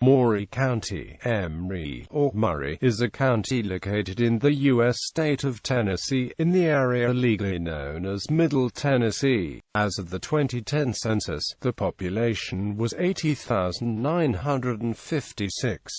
Maury County, ʻmʒreɪ, or Murray, is a county located in the U.S. state of Tennessee, in the area legally known as Middle Tennessee. As of the 2010 census, the population was 80,956.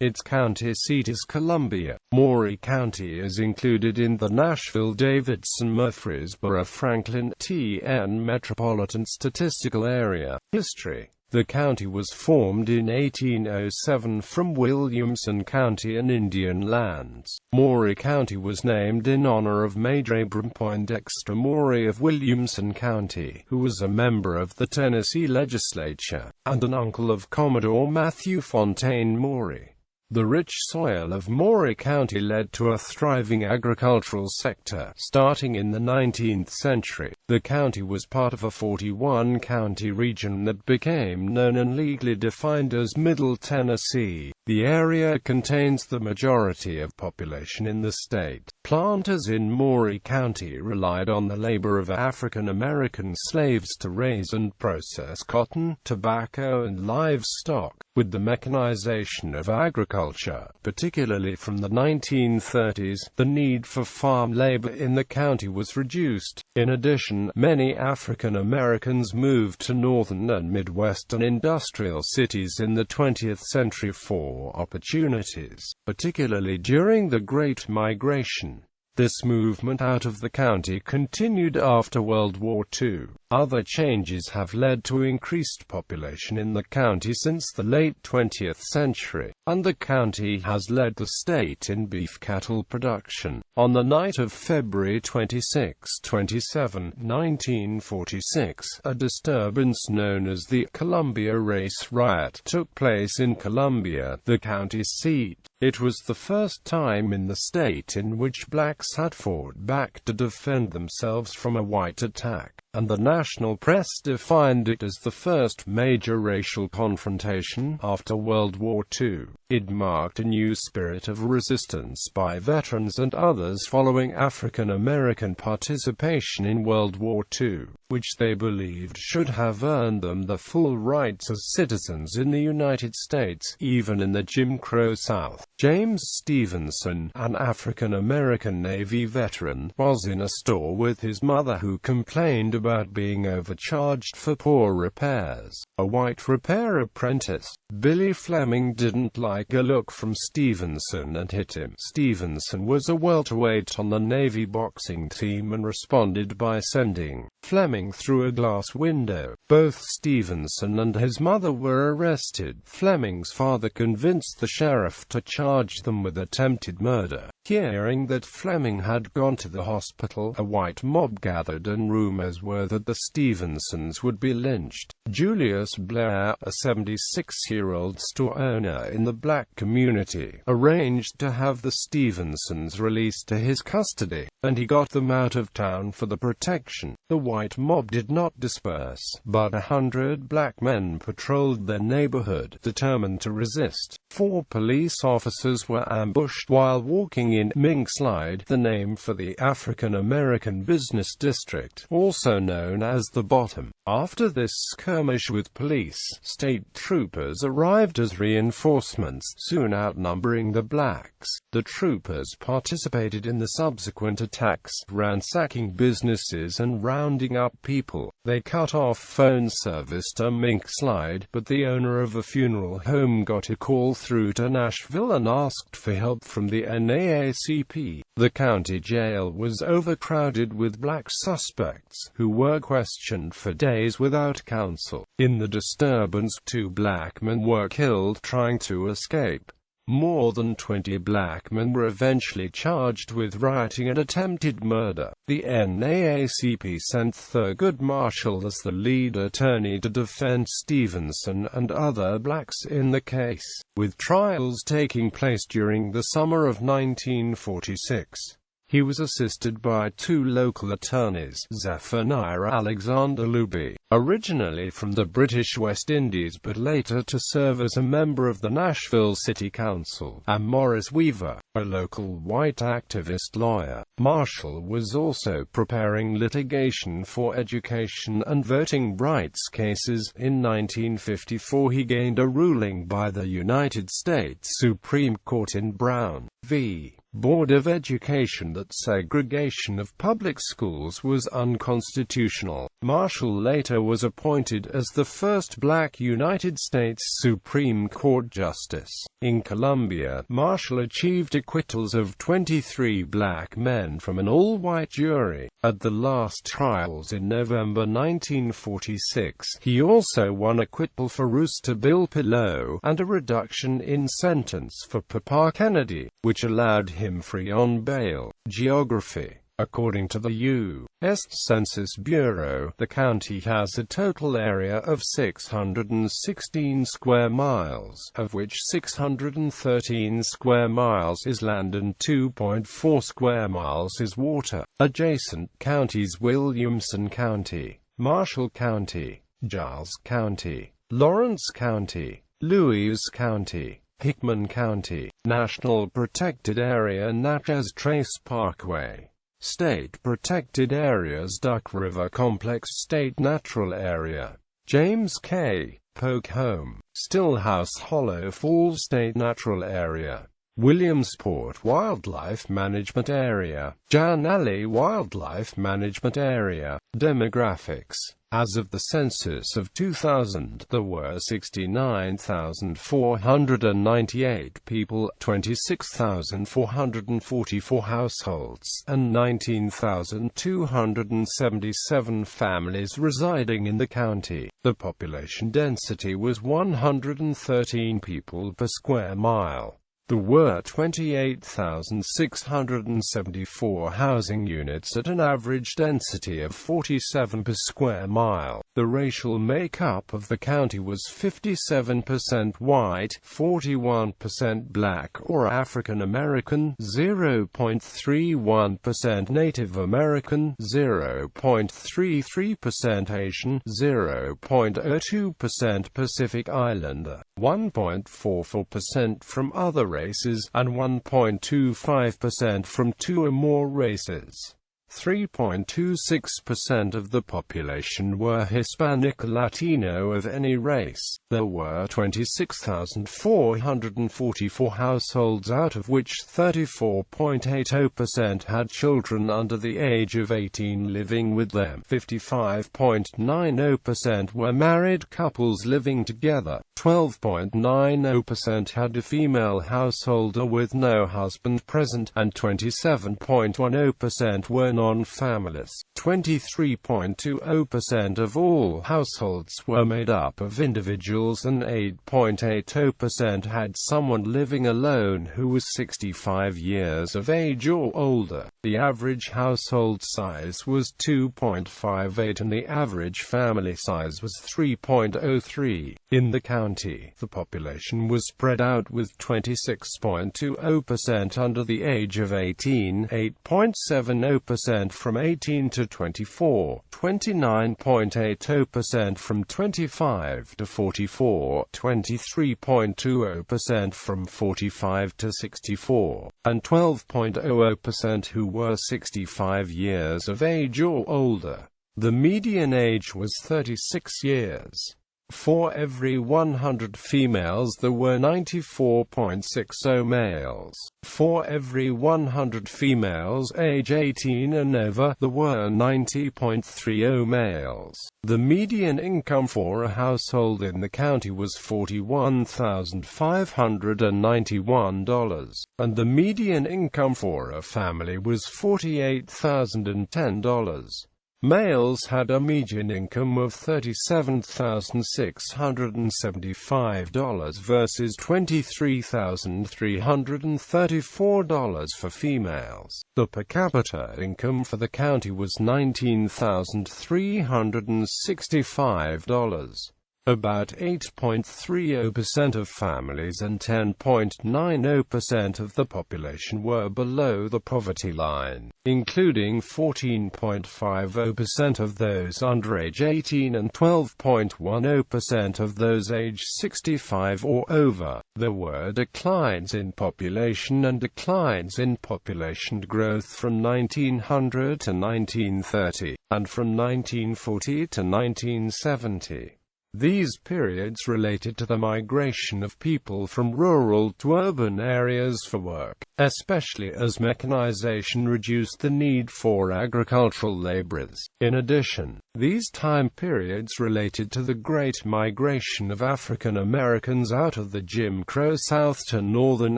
Its county seat is Columbia. Maury County is included in the Nashville-Davidson-Murfreesboro-Franklin Metropolitan Statistical Area. History. The county was formed in 1807 from Williamson County and Indian lands. Maury County was named in honor of Major Abram Poindexter Maury of Williamson County, who was a member of the Tennessee legislature, and an uncle of Commodore Matthew Fontaine Maury. The rich soil of Maury County led to a thriving agricultural sector. Starting in the 19th century, the county was part of a 41-county region that became known and legally defined as Middle Tennessee. The area contains the majority of population in the state. Planters in Maury County relied on the labor of African American slaves to raise and process cotton, tobacco and livestock. With the mechanization of agriculture, particularly from the 1930s, the need for farm labor in the county was reduced. In addition, many African Americans moved to northern and midwestern industrial cities in the 20th century for opportunities, particularly during the Great Migration. This movement out of the county continued after World War II. Other changes have led to increased population in the county since the late 20th century, and the county has led the state in beef cattle production. On the night of February 26–27, 1946, a disturbance known as the Columbia Race Riot took place in Columbia, the county's seat. It was the first time in the state in which blacks had fought back to defend themselves from a white attack, and the national press defined it as the first major racial confrontation after World War II. It marked a new spirit of resistance by veterans and others following African American participation in World War II, which they believed should have earned them the full rights as citizens in the United States, even in the Jim Crow South. James Stevenson, an African American Navy veteran, was in a store with his mother who complained about being overcharged for poor repairs. A white repair apprentice, Billy Fleming, didn't like a look from Stevenson and hit him. Stevenson was a welterweight on the Navy boxing team and responded by sending Fleming through a glass window. Both Stevenson and his mother were arrested. Fleming's father convinced the sheriff to charge them with attempted murder. Hearing that Fleming had gone to the hospital, a white mob gathered and rumors were that the Stevensons would be lynched. Julius Blair, a 76-year-old store owner in the black community, arranged to have the Stevensons released to his custody, and he got them out of town for the protection. The white mob did not disperse, but 100 black men patrolled their neighborhood, determined to resist. 4 police officers were ambushed while walking in ʻmʒreɪ, the name for the African American business district, also known as the Bottom. After this skirmish with police, state troopers arrived as reinforcements, soon outnumbering the blacks. The troopers participated in the subsequent attacks, ransacking businesses and rounding up people. They cut off phone service to ʻmʒreɪ, but the owner of a funeral home got a call through to Nashville and asked for help from the NAACP. The county jail was overcrowded with black suspects, who were questioned for days without counsel. In the disturbance, 2 black men were killed trying to escape. More than 20 black men were eventually charged with rioting and attempted murder. The NAACP sent Thurgood Marshall as the lead attorney to defend Stevenson and other blacks in the case, with trials taking place during the summer of 1946. He was assisted by 2 local attorneys, Zephaniah Alexander Luby, originally from the British West Indies but later to serve as a member of the Nashville City Council, and Morris Weaver, A local white activist lawyer, Marshall was also preparing litigation for education and voting rights cases. In 1954 he gained a ruling by the United States Supreme Court in Brown v. Board of Education that segregation of public schools was unconstitutional. Marshall later was appointed as the first black United States Supreme Court justice. In Columbia, Marshall achieved acquittals of 23 black men from an all-white jury. At the last trials in November 1946, he also won acquittal for Rooster Bill Pillow, and a reduction in sentence for Papa Kennedy, which allowed him free on bail. Geography. According to the U.S. Census Bureau, the county has a total area of 616 square miles, of which 613 square miles is land and 2.4 square miles is water. Adjacent counties: Williamson County, Marshall County, Giles County, Lawrence County, Lewis County, Hickman County. National Protected Area: Natchez Trace Parkway. State Protected Areas: Duck River Complex State Natural Area, James K. Polk Home, Stillhouse Hollow Falls State Natural Area, Williamsport Wildlife Management Area, Jan Alley Wildlife Management Area. Demographics. As of the census of 2000, there were 69,498 people, 26,444 households, and 19,277 families residing in the county. The population density was 113 people per square mile. There were 28,674 housing units at an average density of 47 per square mile. The racial makeup of the county was 57% white, 41% black or African American, 0.31% Native American, 0.33% Asian, 0.02% Pacific Islander, 1.44% from other races, and 1.25% from two or more races. 3.26% of the population were Hispanic or Latino of any race. There were 26,444 households, out of which 34.80% had children under the age of 18 living with them. 55.90% were married couples living together. 12.90% had a female householder with no husband present, and 27.10% were non-families. 23.20% of all households were made up of individuals, and 8.80% had someone living alone who was 65 years of age or older. The average household size was 2.58 and the average family size was 3.03. In the county, the population was spread out with 26.20% under the age of 18, 8.70% from 18 to 24, 29.80% from 25 to 44, 23.20% from 45 to 64, and 12.00% who were 65 years of age or older. The median age was 36 years. For every 100 females there were 94.60 males. For every 100 females age 18 and over, there were 90.30 males. The median income for a household in the county was $41,591, and the median income for a family was $48,010. Males had a median income of $37,675 versus $23,334 for females. The per capita income for the county was $19,365. About 8.30% of families and 10.90% of the population were below the poverty line, including 14.50% of those under age 18 and 12.10% of those age 65 or over. There were declines in population and declines in population growth from 1900 to 1930, and from 1940 to 1970. These periods related to the migration of people from rural to urban areas for work, especially as mechanization reduced the need for agricultural laborers. In addition, these time periods related to the Great Migration of African Americans out of the Jim Crow South to northern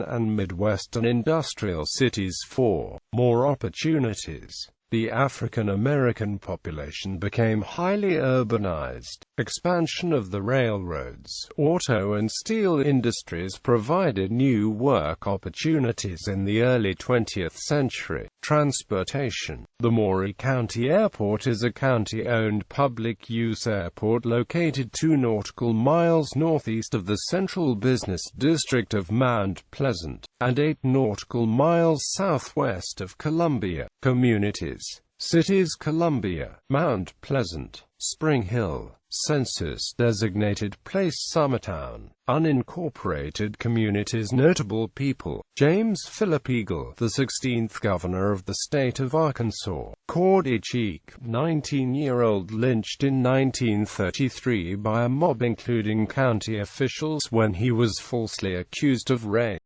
and Midwestern industrial cities for more opportunities. The African American population became highly urbanized. Expansion of the railroads, auto and steel industries provided new work opportunities in the early 20th century. Transportation. The Maury County Airport is a county-owned public-use airport located 2 nautical miles northeast of the central business district of Mount Pleasant, and 8 nautical miles southwest of Columbia. Communities. Cities: Columbia, Mount Pleasant, Spring Hill. Census designated place: Summertown. Unincorporated communities. Notable people: James Philip Eagle, the 16th governor of the state of Arkansas. Cordy Cheek, 19-year-old, lynched in 1933 by a mob including county officials when he was falsely accused of rape.